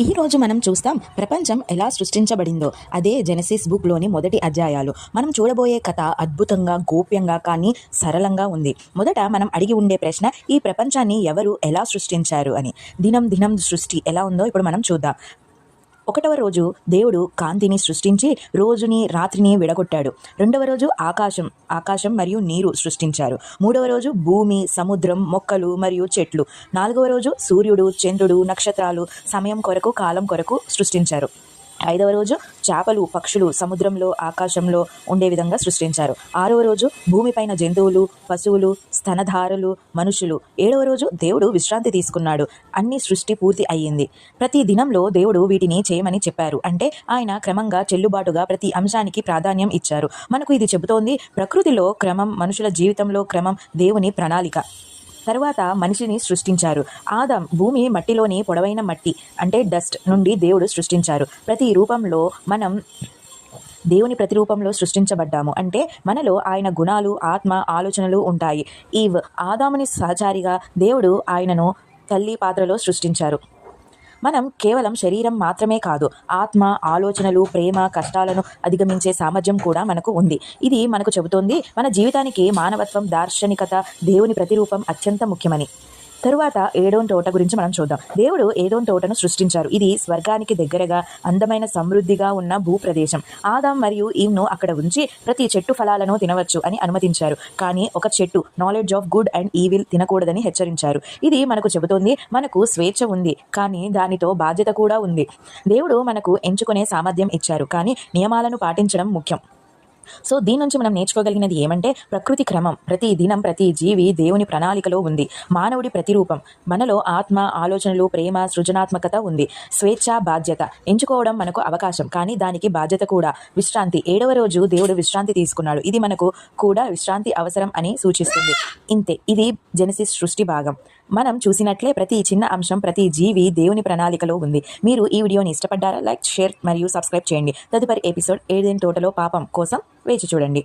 ఈ రోజు మనం చూస్తాం ప్రపంచం ఎలా సృష్టించబడిందో. అదే జెనసిస్ బుక్లోని మొదటి అధ్యాయాలు. మనం చూడబోయే కథ అద్భుతంగా, గోప్యంగా కానీ సరళంగా ఉంది. మొదట మనం అడిగి ఉండే ప్రశ్న, ఈ ప్రపంచాన్ని ఎవరు ఎలా సృష్టించారు అని. దినం దినం సృష్టి ఎలా ఉందో ఇప్పుడు మనం చూద్దాం. 1వ రోజు దేవుడు కాంతిని సృష్టించి రోజుని రాత్రిని విడగొట్టాడు. 2వ రోజు ఆకాశం మరియు నీరు సృష్టించారు. 3వ రోజు భూమి, సముద్రం, మొక్కలు మరియు చెట్లు. 4వ రోజు సూర్యుడు, చంద్రుడు, నక్షత్రాలు సమయం కొరకు, కాలం కొరకు సృష్టించారు. 5వ రోజు చేపలు, పక్షులు సముద్రంలో, ఆకాశంలో ఉండే విధంగా సృష్టించారు. 6వ రోజు భూమిపైన జంతువులు, పశువులు, స్తనధారులు, మనుషులు. 7వ రోజు దేవుడు విశ్రాంతి తీసుకున్నాడు. అన్ని సృష్టి పూర్తి అయ్యింది. ప్రతి దినంలో దేవుడు వీటిని చేయమని చెప్పారు. అంటే ఆయన క్రమంగా, చెల్లుబాటుగా ప్రతి అంశానికి ప్రాధాన్యం ఇచ్చారు. మనకు ఇది చెబుతోంది ప్రకృతిలో క్రమం, మనుషుల జీవితంలో క్రమం, దేవుని ప్రణాళిక. తరువాత మనిషిని సృష్టించారు. ఆదాం భూమి మట్టిలోని పొడవైన మట్టి అంటే డస్ట్ నుండి దేవుడు సృష్టించారు. ప్రతి రూపంలో మనం దేవుని ప్రతిరూపంలో సృష్టించబడ్డాము. అంటే మనలో ఆయన గుణాలు, ఆత్మ, ఆలోచనలు ఉంటాయి. ఈవ్ ఆదాముని సహచారిగా దేవుడు ఆయనను తల్లి పాత్రలో సృష్టించారు. మనం కేవలం శరీరం మాత్రమే కాదు, ఆత్మ, ఆలోచనలు, ప్రేమ, కష్టాలను అధిగమించే సామర్థ్యం కూడా మనకు ఉంది. ఇది మనకు చెబుతోంది మన జీవితానికి మానవత్వం, దార్శనికత, దేవుని ప్రతిరూపం అత్యంత ముఖ్యమని. తరువాత ఏడోన్ తోట గురించి మనం చూద్దాం. దేవుడు ఏడోన్ తోటను సృష్టించారు. ఇది స్వర్గానికి దగ్గరగా, అందమైన, సమృద్ధిగా ఉన్న భూప్రదేశం. ఆదాం మరియు ఈవ్ను అక్కడ ఉంచి ప్రతి చెట్టు ఫలాలను తినవచ్చు అని అనుమతించారు. కానీ ఒక చెట్టు, knowledge of good and evil, తినకూడదని హెచ్చరించారు. ఇది మనకు చెబుతోంది మనకు స్వేచ్ఛ ఉంది, కానీ దానితో బాధ్యత కూడా ఉంది. దేవుడు మనకు ఎంచుకునే సామర్థ్యం ఇచ్చారు, కానీ నియమాలను పాటించడం ముఖ్యం. సో దీని నుంచి మనం నేర్చుకోగలిగినది ఏమంటే, ప్రకృతి క్రమం, ప్రతి దినం, ప్రతి జీవి దేవుని ప్రణాళికలో ఉంది. మానవుడి ప్రతిరూపం, మనలో ఆత్మ, ఆలోచనలు, ప్రేమ, సృజనాత్మకత ఉంది. స్వేచ్ఛ, బాధ్యత, ఎంచుకోవడం మనకు అవకాశం, కానీ దానికి బాధ్యత కూడా. విశ్రాంతి, 7వ రోజు దేవుడు విశ్రాంతి తీసుకున్నాడు. ఇది మనకు కూడా విశ్రాంతి అవసరం అని సూచిస్తుంది. ఇంతే, ఇది జెనసిస్ సృష్టి భాగం. మనం చూసినట్లే ప్రతి చిన్న అంశం, ప్రతి జీవి దేవుని ప్రణాళికలో ఉంది. మీరు ఈ వీడియోని ఇష్టపడ్డారా? లైక్, షేర్ మరియు సబ్స్క్రైబ్ చేయండి. తదుపరి ఎపిసోడ్ ఏడెన్ తోటలో పాపం కోసం వేచి చూడండి.